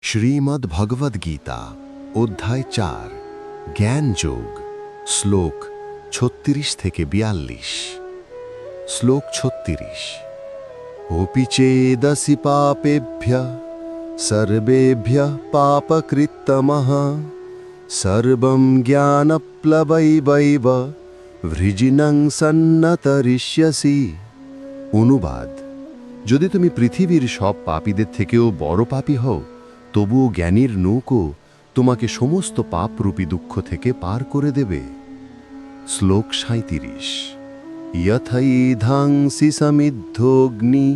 শ্রীমদ্ ভগবদ গীতা অধ্যায় ৪ জ্ঞান যোগ শ্লোক ৩৬ থেকে ৪২। শ্লোক ৩৬। অপি চেদসি পাপেভ্যঃ সর্বেভ্যঃ পাপকৃত্তমঃ সর্বং জ্ঞানপ্লবৈবৈব ভৃজিনং সন্নতরিষ্যসি। অনুবাদ: যদি তুমি পৃথিবীর সব পাপীদের থেকেও বড় পাপী হও, তবুও জ্ঞানীর নৌকো তোমাকে সমস্ত পাপরূপী দুঃখ থেকে পার করে দেবে। শ্লোক ৩৭। যথৈধাংসি সমিদ্ধোগ্নি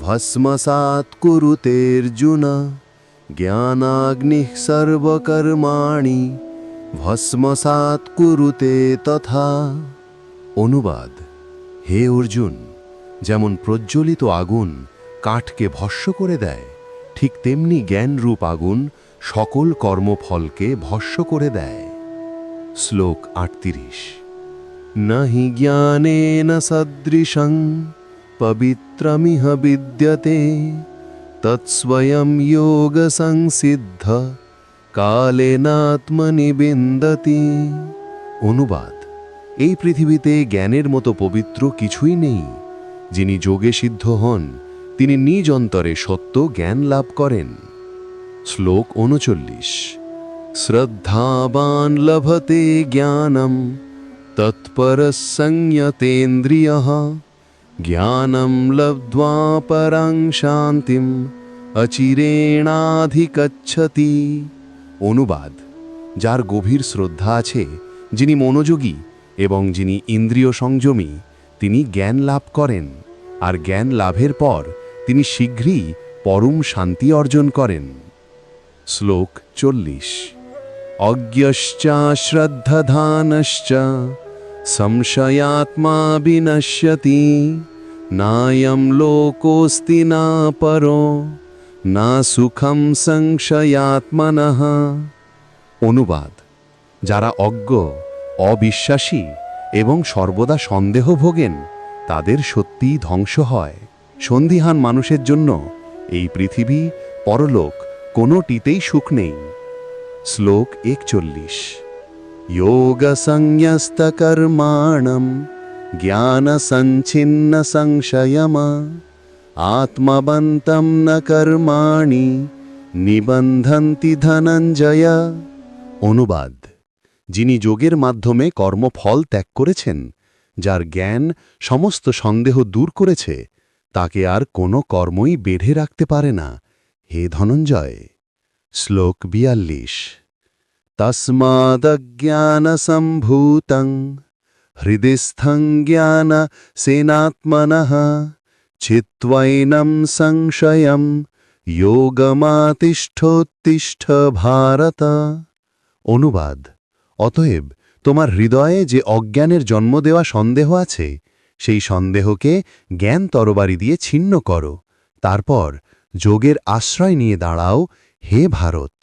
ভস্মসাৎ কুরুতের্জুন জ্ঞানাগ্নিঃ সর্বকর্মাণি ভস্মসাৎ কুরুতে তথা। অনুবাদ: হে অর্জুন, যেমন প্রজ্বলিত আগুন কাঠকে ভস্ম করে দেয়, ঠিক তেমনি জ্ঞানরূপ আগুন সকল কর্মফলকে ভস্ম করে দেয়। শ্লোক ৩৮। নহি জ্ঞানেন সদৃশং পবিত্রমিহ বিদ্যতে তৎস্বয়ং যোগ সংসিদ্ধ কালেনাত্মনি বিন্দতি। অনুবাদ: এই পৃথিবীতে জ্ঞানের মতো পবিত্র কিছুই নেই। যিনি যোগে সিদ্ধ হন, তিনি নিজ অন্তরে সত্য জ্ঞান লাভ করেন। শ্লোক ৩৯। শ্রদ্ধাবান লভতে জ্ঞানম তৎপরঃ সংযতেন্দ্রিয়ঃ জ্ঞানম লব্ধ্বা পরাং শান্তিম অচিরেণাধিগচ্ছতি। অনুবাদ: যার গভীর শ্রদ্ধা আছে, যিনি মনোযোগী এবং যিনি ইন্দ্রিয় সংযমী, তিনি জ্ঞান লাভ করেন, আর জ্ঞান লাভের পর তিনি শীঘ্রই পরম শান্তি অর্জন করেন। শ্লোক ৪০। অজ্ঞশ্চ শ্রদ্ধাধানশ্চ সংশয়াত্মা বিনশ্যতি নায়ং লোকোস্তি না পরো না সুখম সংশয়াত্মনঃ। অনুবাদ: যারা অজ্ঞ, অবিশ্বাসী এবং সর্বদা সন্দেহ ভোগেন, তাদের সত্যিই ধ্বংস হয়। সন্দিহান মানুষের জন্য এই পৃথিবী, পরলোক কোনোটিতেই সুখ নেই। শ্লোক ৪১। যোগ সংন্যস্ত কর্মাণং জ্ঞান সঞ্ছিন্ন সংশয়ম আত্মবন্তম ন কর্মাণি নিবন্ধন্তি ধনঞ্জয়। অনুবাদ: যিনি যোগের মাধ্যমে কর্মফল ত্যাগ করেছেন, যার জ্ঞান সমস্ত সন্দেহ দূর করেছে, তাকে আর কোনো কর্মই বেঁধে রাখতে পারে না, হে ধনঞ্জয়। শ্লোক ৪২। তস্মাদজ্ঞানসম্ভূতং হৃদিস্থং জ্ঞান সেনাত্মনঃ চিত্ত্বৈनं সংশয়ং যোগমাতিষ্ঠোত্তিষ্ঠ ভারত। অনুবাদ: অতএব তোমার হৃদয়ে যে অজ্ঞানের জন্ম দেওয়া সন্দেহ আছে, সেই সন্দেহকে জ্ঞান তরবারি দিয়ে ছিন্ন করো, তারপর যোগের আশ্রয় নিয়ে দাঁড়াও, হে ভারত।